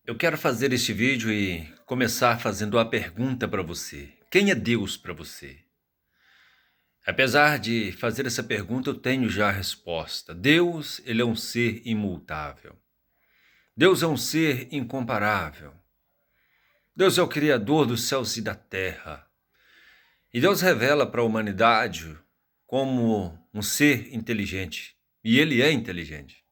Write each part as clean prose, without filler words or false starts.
Eu quero fazer este vídeo e começar fazendo uma pergunta para você. Quem é Deus para você? Apesar de fazer essa pergunta, eu tenho já a resposta. Deus, ele é um ser imutável. Deus é um ser incomparável. Deus é o Criador dos céus e da terra. E Deus revela para a humanidade como um ser inteligente. E ele é inteligente.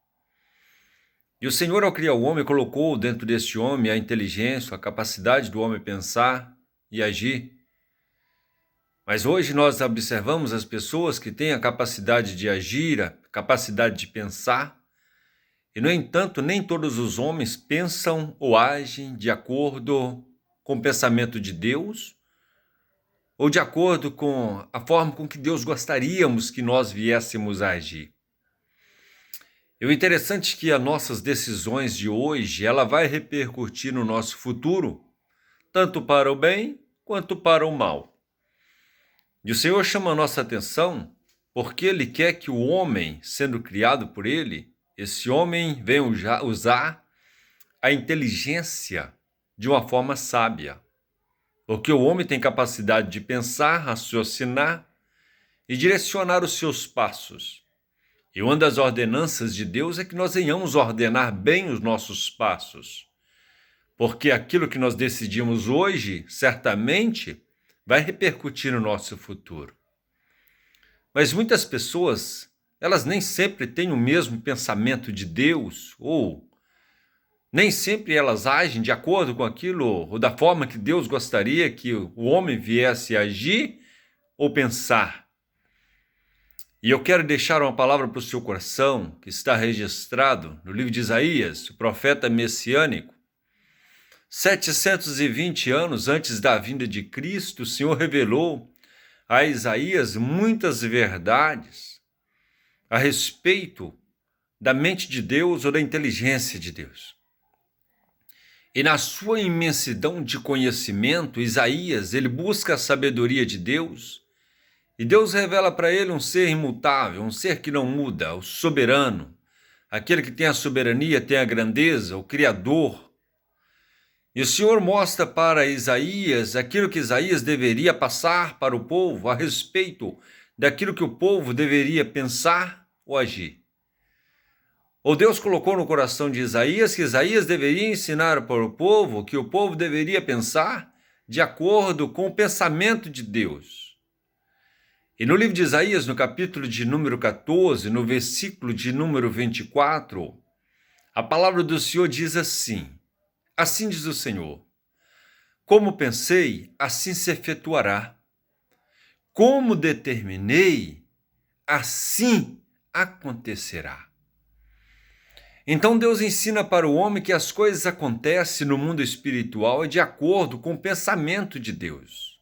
E o Senhor, ao criar o homem, colocou dentro deste homem a inteligência, a capacidade do homem pensar e agir. Mas hoje nós observamos as pessoas que têm a capacidade de agir, a capacidade de pensar, e, no entanto, nem todos os homens pensam ou agem de acordo com o pensamento de Deus ou de acordo com a forma com que Deus gostaríamos que nós viéssemos a agir. E o interessante é que as nossas decisões de hoje, ela vai repercutir no nosso futuro, tanto para o bem quanto para o mal. E o Senhor chama a nossa atenção porque Ele quer que o homem, sendo criado por Ele, esse homem venha usar a inteligência de uma forma sábia. Porque o homem tem capacidade de pensar, raciocinar e direcionar os seus passos. E uma das ordenanças de Deus é que nós venhamos ordenar bem os nossos passos. Porque aquilo que nós decidimos hoje, certamente, vai repercutir no nosso futuro. Mas muitas pessoas, elas nem sempre têm o mesmo pensamento de Deus, ou nem sempre elas agem de acordo com aquilo, ou da forma que Deus gostaria que o homem viesse a agir ou pensar. E eu quero deixar uma palavra para o seu coração, que está registrado no livro de Isaías, o profeta messiânico. 720 anos antes da vinda de Cristo, o Senhor revelou a Isaías muitas verdades a respeito da mente de Deus ou da inteligência de Deus. E na sua imensidão de conhecimento, Isaías, ele busca a sabedoria de Deus, e Deus revela para ele um ser imutável, um ser que não muda, o soberano, aquele que tem a soberania, tem a grandeza, o Criador. E o Senhor mostra para Isaías aquilo que Isaías deveria passar para o povo a respeito daquilo que o povo deveria pensar ou agir. Ou Deus colocou no coração de Isaías que Isaías deveria ensinar para o povo que o povo deveria pensar de acordo com o pensamento de Deus. E no livro de Isaías, no capítulo de número 14, no versículo de número 24, a palavra do Senhor diz assim: assim diz o Senhor, como pensei, assim se efetuará. Como determinei, assim acontecerá. Então Deus ensina para o homem que as coisas acontecem no mundo espiritual de acordo com o pensamento de Deus.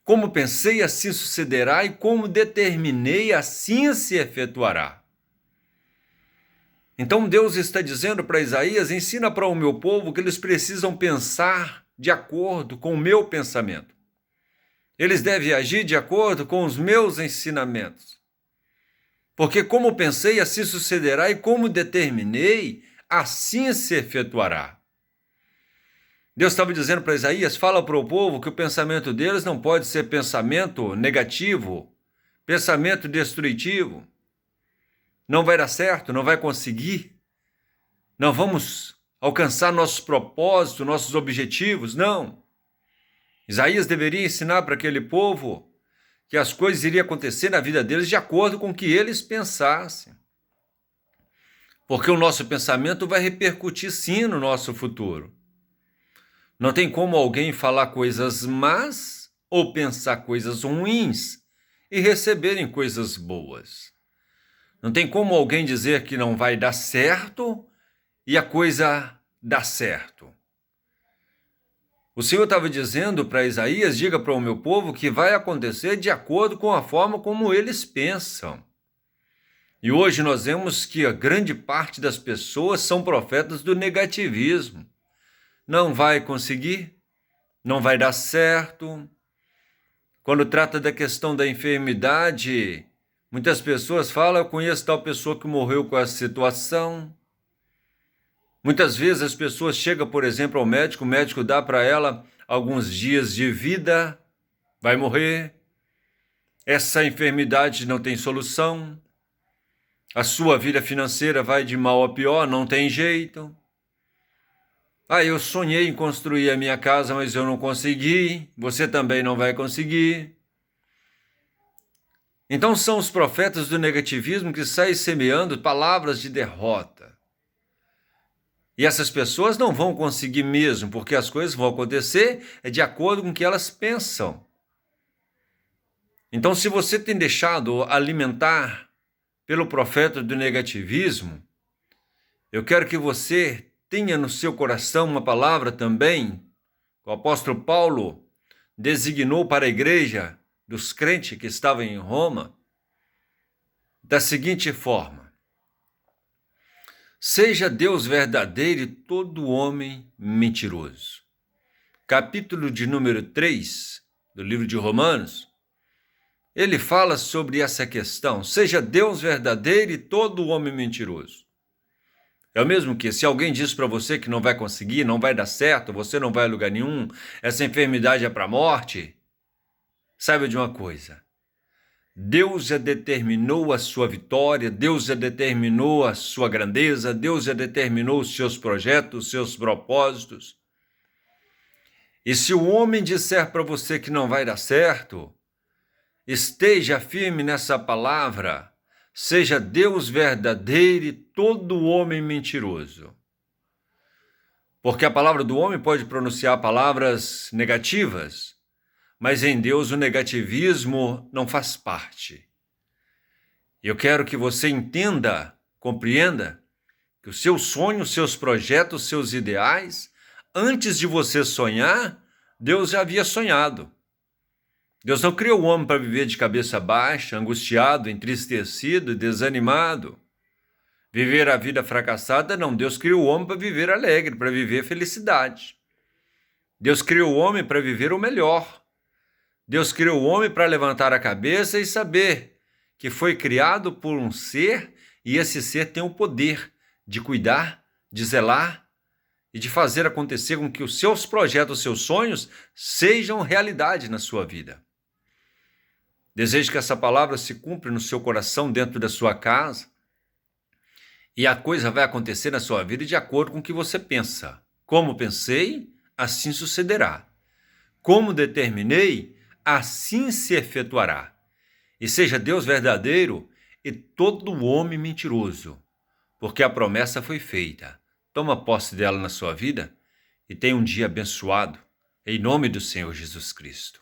Como pensei, assim sucederá, e como determinei, assim se efetuará. Então Deus está dizendo para Isaías: ensina para o meu povo que eles precisam pensar de acordo com o meu pensamento. Eles devem agir de acordo com os meus ensinamentos. Porque como pensei, assim sucederá, e como determinei, assim se efetuará. Deus estava dizendo para Isaías: fala para o povo que o pensamento deles não pode ser pensamento negativo, pensamento destrutivo. Não vai dar certo, não vai conseguir. Não vamos alcançar nossos propósitos, nossos objetivos, não. Isaías deveria ensinar para aquele povo que as coisas iriam acontecer na vida deles de acordo com o que eles pensassem. Porque o nosso pensamento vai repercutir sim no nosso futuro. Não tem como alguém falar coisas más ou pensar coisas ruins e receberem coisas boas. Não tem como alguém dizer que não vai dar certo e a coisa dá certo. O Senhor estava dizendo para Isaías: diga para o meu povo que vai acontecer de acordo com a forma como eles pensam. E hoje nós vemos que a grande parte das pessoas são profetas do negativismo. Não vai conseguir, não vai dar certo. Quando trata da questão da enfermidade, muitas pessoas falam: eu conheço tal pessoa que morreu com essa situação. Muitas vezes as pessoas chegam, por exemplo, ao médico, o médico dá para ela alguns dias de vida, vai morrer, essa enfermidade não tem solução, a sua vida financeira vai de mal a pior, não tem jeito. Eu sonhei em construir a minha casa, mas eu não consegui, você também não vai conseguir. Então são os profetas do negativismo que saem semeando palavras de derrota. E essas pessoas não vão conseguir mesmo, porque as coisas vão acontecer de acordo com o que elas pensam. Então, se você tem deixado alimentar pelo profeta do negativismo, eu quero que você tenha no seu coração uma palavra também, que o apóstolo Paulo designou para a igreja dos crentes que estavam em Roma, da seguinte forma: seja Deus verdadeiro e todo homem mentiroso. Capítulo de número 3 do livro de Romanos, ele fala sobre essa questão, seja Deus verdadeiro e todo homem mentiroso. É o mesmo que se alguém diz para você que não vai conseguir, não vai dar certo, você não vai a lugar nenhum, essa enfermidade é para a morte, saiba de uma coisa: Deus já determinou a sua vitória, Deus já determinou a sua grandeza, Deus já determinou os seus projetos, os seus propósitos. E se o homem disser para você que não vai dar certo, esteja firme nessa palavra, seja Deus verdadeiro e todo homem mentiroso. Porque a palavra do homem pode pronunciar palavras negativas, mas em Deus o negativismo não faz parte. Eu quero que você entenda, compreenda, que os seus sonhos, seus projetos, seus ideais, antes de você sonhar, Deus já havia sonhado. Deus não criou o homem para viver de cabeça baixa, angustiado, entristecido, desanimado. Viver a vida fracassada, não. Deus criou o homem para viver alegre, para viver felicidade. Deus criou o homem para viver o melhor. Deus criou o homem para levantar a cabeça e saber que foi criado por um ser e esse ser tem o poder de cuidar, de zelar e de fazer acontecer com que os seus projetos, os seus sonhos sejam realidade na sua vida. Desejo que essa palavra se cumpra no seu coração, dentro da sua casa, e a coisa vai acontecer na sua vida de acordo com o que você pensa. Como pensei, assim sucederá. Como determinei, assim se efetuará. E seja Deus verdadeiro e todo homem mentiroso, porque a promessa foi feita. Toma posse dela na sua vida e tenha um dia abençoado, em nome do Senhor Jesus Cristo.